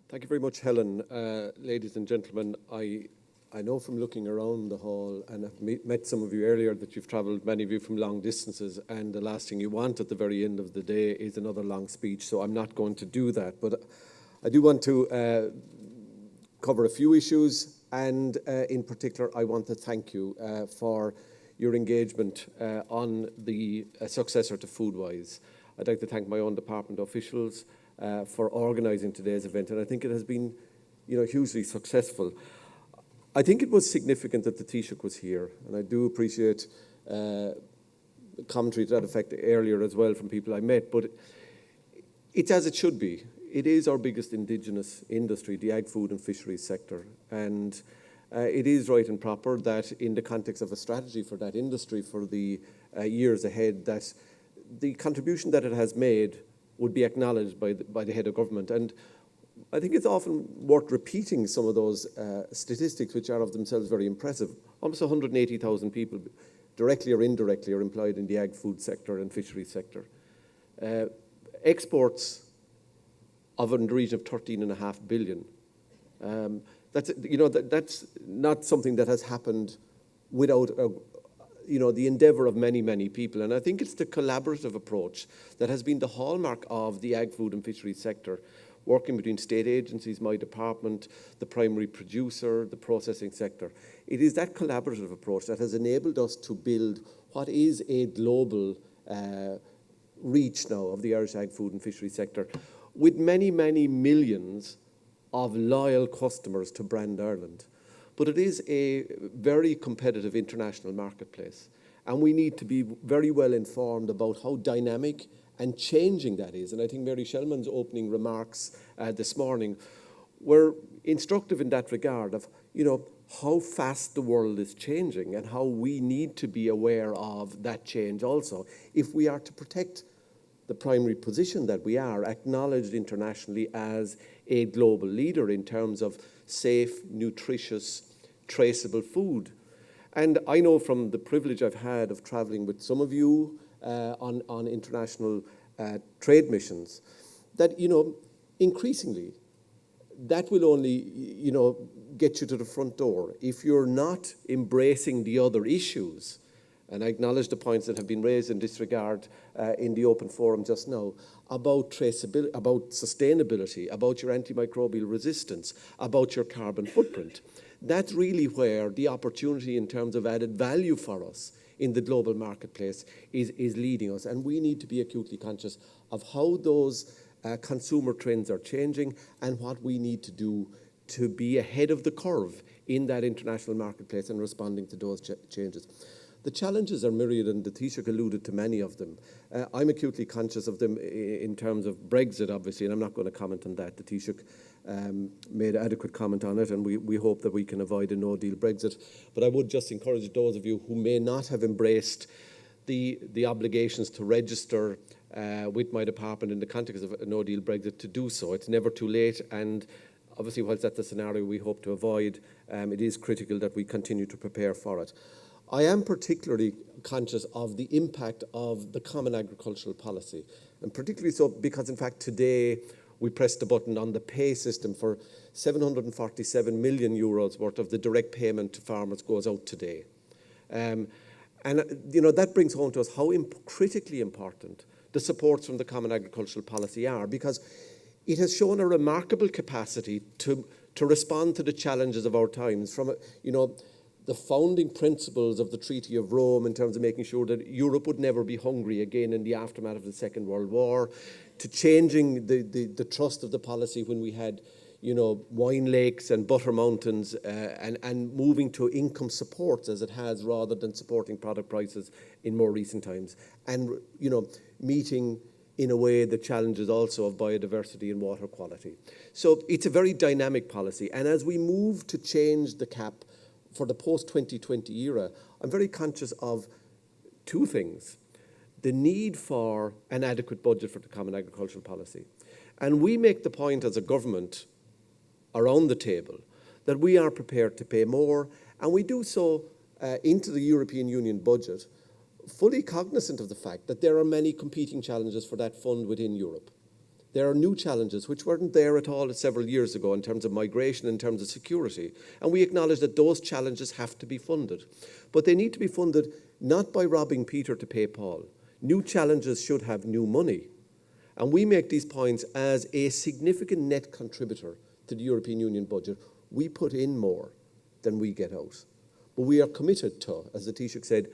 Thank you very much, Helen. Ladies and gentlemen, I know from looking around the hall, and I've met some of you earlier, that you've travelled, many of you, from long distances, and the last thing you want at the very end of the day is another long speech, so I'm not going to do that. But I do want to cover a few issues, and in particular, I want to thank you for your engagement on the successor to Foodwise. I'd like to thank my own department officials for organising today's event, and I think it has been, hugely successful. I think it was significant that the Taoiseach was here, and I do appreciate commentary to that effect earlier as well from people I met, but it's as it should be. It is our biggest indigenous industry, the ag, food and fisheries sector, and it is right and proper that in the context of a strategy for that industry for the years ahead, that the contribution that it has made would be acknowledged by the head of government. And I think it's often worth repeating some of those statistics, which are of themselves very impressive. Almost 180,000 people, directly or indirectly, are employed in the ag, food sector and fisheries sector. Exports of in the region of 13.5 billion. That's not something that has happened without the endeavour of many, many people. And I think it's the collaborative approach that has been the hallmark of the ag, food and fisheries sector, working between state agencies, my department, the primary producer, the processing sector. It is that collaborative approach that has enabled us to build what is a global reach now of the Irish ag, food and fisheries sector, with many, many millions of loyal customers to Brand Ireland. But it is a very competitive international marketplace, and we need to be very well informed about how dynamic and changing that is. And I think Mary Shellman's opening remarks this morning were instructive in that regard of, how fast the world is changing and how we need to be aware of that change also if we are to protect the primary position that we are, acknowledged internationally as a global leader in terms of safe, nutritious, traceable food. And I know from the privilege I've had of travelling with some of you on international trade missions that, increasingly that will only, get you to the front door. If you're not embracing the other issues, and I acknowledge the points that have been raised in this regard in the open forum just now, about traceability, about sustainability, about your antimicrobial resistance, about your carbon footprint. That's really where the opportunity in terms of added value for us in the global marketplace is leading us. And we need to be acutely conscious of how those consumer trends are changing and what we need to do to be ahead of the curve in that international marketplace and responding to those changes. The challenges are myriad, and the Taoiseach alluded to many of them. I'm acutely conscious of them in terms of Brexit, obviously, and I'm not going to comment on that. The Taoiseach made adequate comment on it, and we hope that we can avoid a no-deal Brexit. But I would just encourage those of you who may not have embraced the obligations to register with my department in the context of a no-deal Brexit to do so. It's never too late, and obviously, whilst that's the scenario we hope to avoid, it is critical that we continue to prepare for it. I am particularly conscious of the impact of the Common Agricultural Policy, and particularly so because, in fact, today we pressed the button on the pay system for 747 million euros worth of the direct payment to farmers goes out today. And that brings home to us how critically important the supports from the Common Agricultural Policy are, because it has shown a remarkable capacity to respond to the challenges of our times, from the founding principles of the Treaty of Rome in terms of making sure that Europe would never be hungry again in the aftermath of the Second World War, to changing the trust of the policy when we had, wine lakes and butter mountains, and moving to income supports as it has, rather than supporting product prices in more recent times, and meeting in a way the challenges also of biodiversity and water quality. So it's a very dynamic policy, and as we move to change the CAP for the post-2020 era, I'm very conscious of two things: the need for an adequate budget for the Common Agricultural Policy. And we make the point as a government around the table that we are prepared to pay more, and we do so into the European Union budget, fully cognizant of the fact that there are many competing challenges for that fund within Europe. There are new challenges which weren't there at all several years ago in terms of migration, in terms of security. And we acknowledge that those challenges have to be funded. But they need to be funded not by robbing Peter to pay Paul. New challenges should have new money. And we make these points as a significant net contributor to the European Union budget. We put in more than we get out. But we are committed to, as the Taoiseach said,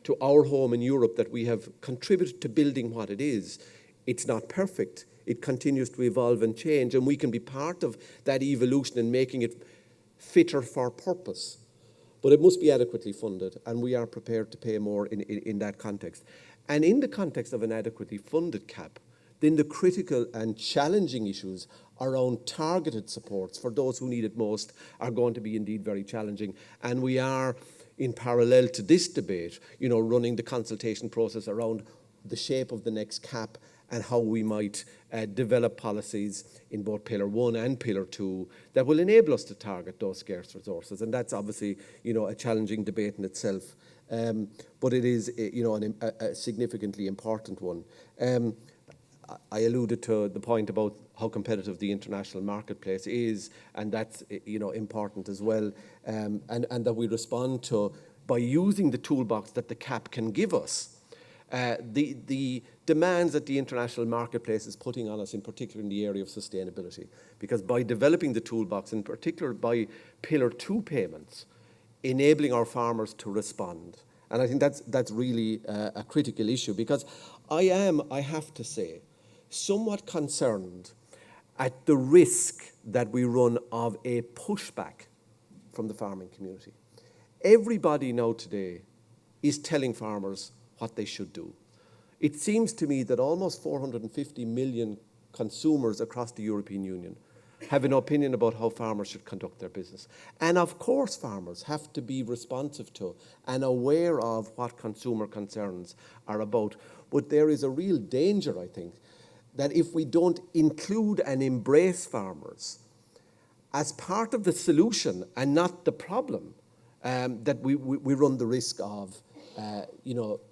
to our home in Europe, that we have contributed to building what it is. It's not perfect. It continues to evolve and change, and we can be part of that evolution and making it fitter for purpose. But it must be adequately funded, and we are prepared to pay more in that context. And in the context of an adequately funded CAP, then the critical and challenging issues around targeted supports for those who need it most are going to be indeed very challenging. And we are, in parallel to this debate, running the consultation process around the shape of the next CAP and how we might develop policies in both Pillar 1 and Pillar 2 that will enable us to target those scarce resources. And that's obviously, a challenging debate in itself. But it is, a significantly important one. I alluded to the point about how competitive the international marketplace is, and that's, important as well, and that we respond to by using the toolbox that the CAP can give us. The demands that the international marketplace is putting on us, in particular in the area of sustainability, because by developing the toolbox, in particular by Pillar 2 payments, enabling our farmers to respond. And I think that's really a critical issue, because I have to say, somewhat concerned at the risk that we run of a pushback from the farming community. Everybody now today is telling farmers what they should do. It seems to me that almost 450 million consumers across the European Union have an opinion about how farmers should conduct their business. And of course, farmers have to be responsive to and aware of what consumer concerns are about. But there is a real danger, I think, that if we don't include and embrace farmers as part of the solution and not the problem, that we run the risk of,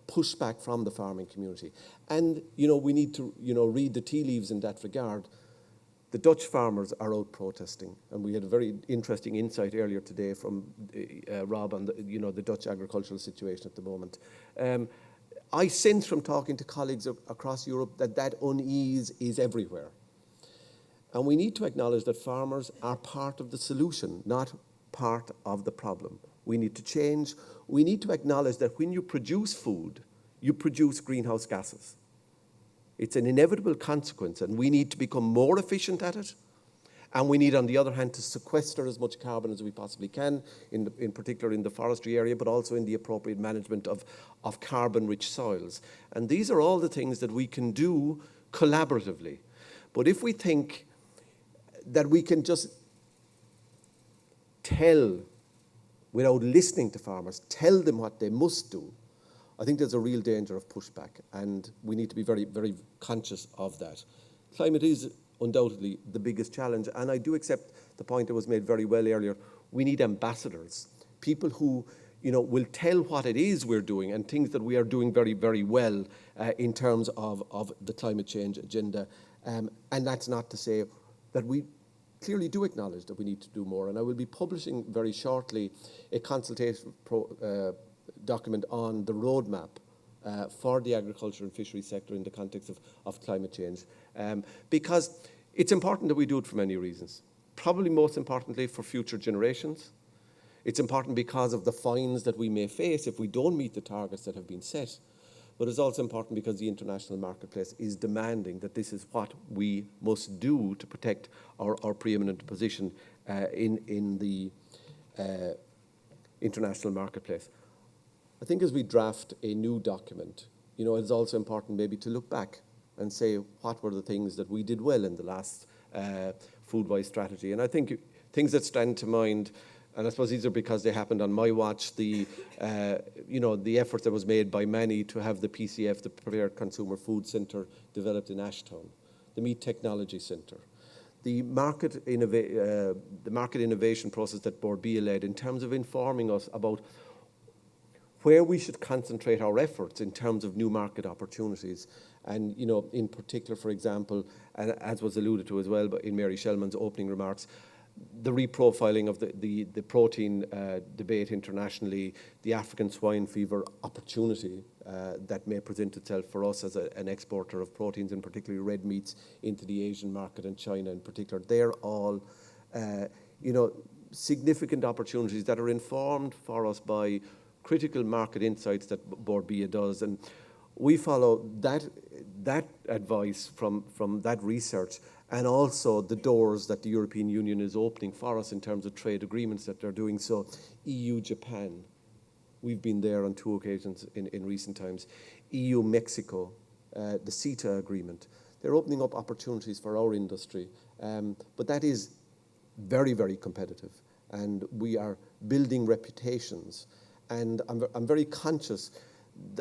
pushback from the farming community. And, we need to, read the tea leaves in that regard. The Dutch farmers are out protesting, and we had a very interesting insight earlier today from Rob on the Dutch agricultural situation at the moment. I sense from talking to colleagues across Europe that unease is everywhere. And we need to acknowledge that farmers are part of the solution, not part of the problem. We need to change. We need to acknowledge that when you produce food, you produce greenhouse gases. It's an inevitable consequence, and we need to become more efficient at it. And we need, on the other hand, to sequester as much carbon as we possibly can, in particular in the forestry area, but also in the appropriate management of carbon-rich soils. And these are all the things that we can do collaboratively. But if we think that we can just tell, without listening to farmers, tell them what they must do, I think there's a real danger of pushback, and we need to be very, very conscious of that. Climate is undoubtedly the biggest challenge, and I do accept the point that was made very well earlier. We need ambassadors, people who will tell what it is we're doing and things that we are doing very, very well in terms of the climate change agenda. And that's not to say that we clearly do acknowledge that we need to do more. And I will be publishing very shortly a consultation document on the roadmap for the agriculture and fisheries sector in the context of climate change. Because it's important that we do it for many reasons. Probably most importantly for future generations. It's important because of the fines that we may face if we don't meet the targets that have been set. But it's also important because the international marketplace is demanding that this is what we must do to protect our preeminent position in the international marketplace. I think as we draft a new document, it's also important maybe to look back and say what were the things that we did well in the last food-wise strategy. And I think things that stand to mind, and I suppose these are because they happened on my watch, the effort that was made by many to have the PCF, the Prepared Consumer Food Centre, developed in Ashtown, the Meat Technology Centre, the market innovation process that Borbia led in terms of informing us about where we should concentrate our efforts in terms of new market opportunities. And, in particular, for example, and as was alluded to as well but in Mary Shellman's opening remarks, the reprofiling of the protein debate internationally, the African swine fever opportunity that may present itself for us as an exporter of proteins, and particularly red meats, into the Asian market and China in particular. They're all, significant opportunities that are informed for us by critical market insights that Bord Bia does. And we follow that advice from that research, and also the doors that the European Union is opening for us in terms of trade agreements that they're doing. So EU-Japan, we've been there on 2 occasions in recent times. EU-Mexico, the CETA agreement. They're opening up opportunities for our industry. But that is very, very competitive. And we are building reputations. And I'm very conscious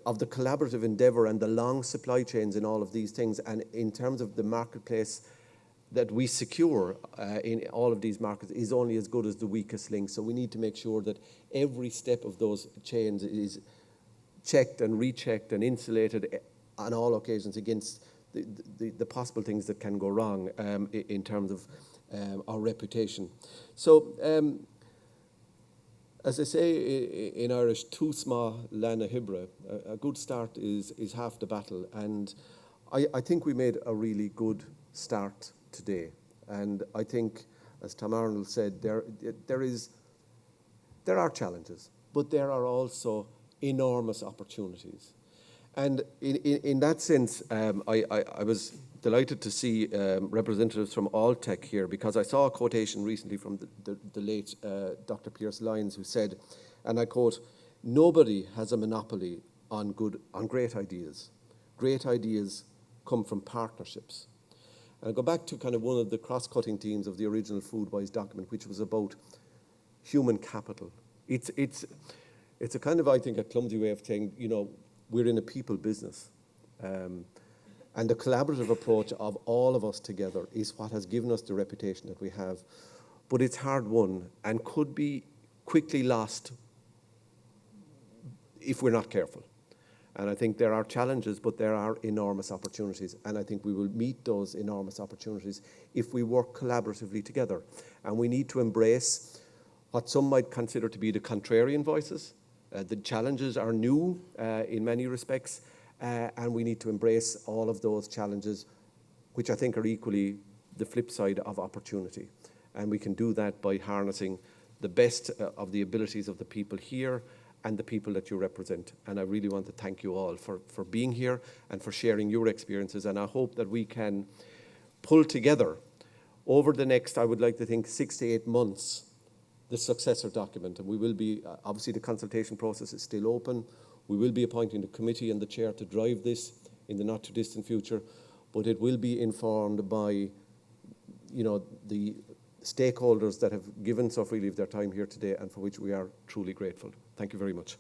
of the collaborative endeavour and the long supply chains in all of these things. And in terms of the marketplace that we secure in all of these markets is only as good as the weakest link. So we need to make sure that every step of those chains is checked and rechecked and insulated on all occasions against the possible things that can go wrong in terms of our reputation. So, as I say in Irish, tú smá lena hibre. A good start is half the battle. And I think we made a really good start today. And I think, as Tom Arnold said, there are challenges, but there are also enormous opportunities. And in that sense, I was delighted to see representatives from Alltech here, because I saw a quotation recently from the late Dr. Pierce Lyons, who said, and I quote, "Nobody has a monopoly on great ideas. Great ideas come from partnerships." And I go back to kind of one of the cross-cutting themes of the original Foodwise document, which was about human capital. It's a kind of, I think, a clumsy way of saying, we're in a people business. And the collaborative approach of all of us together is what has given us the reputation that we have. But it's hard won and could be quickly lost if we're not careful. And I think there are challenges, but there are enormous opportunities. And I think we will meet those enormous opportunities if we work collaboratively together. And we need to embrace what some might consider to be the contrarian voices. The challenges are new in many respects, and we need to embrace all of those challenges, which I think are equally the flip side of opportunity. And we can do that by harnessing the best of the abilities of the people here and the people that you represent. And I really want to thank you all for being here and for sharing your experiences. And I hope that we can pull together over the next, I would like to think, 6 to 8 months, the successor document. And we will be, obviously the consultation process is still open. We will be appointing the committee and the chair to drive this in the not too distant future, but it will be informed by, the stakeholders that have given so freely of their time here today, and for which we are truly grateful. Thank you very much.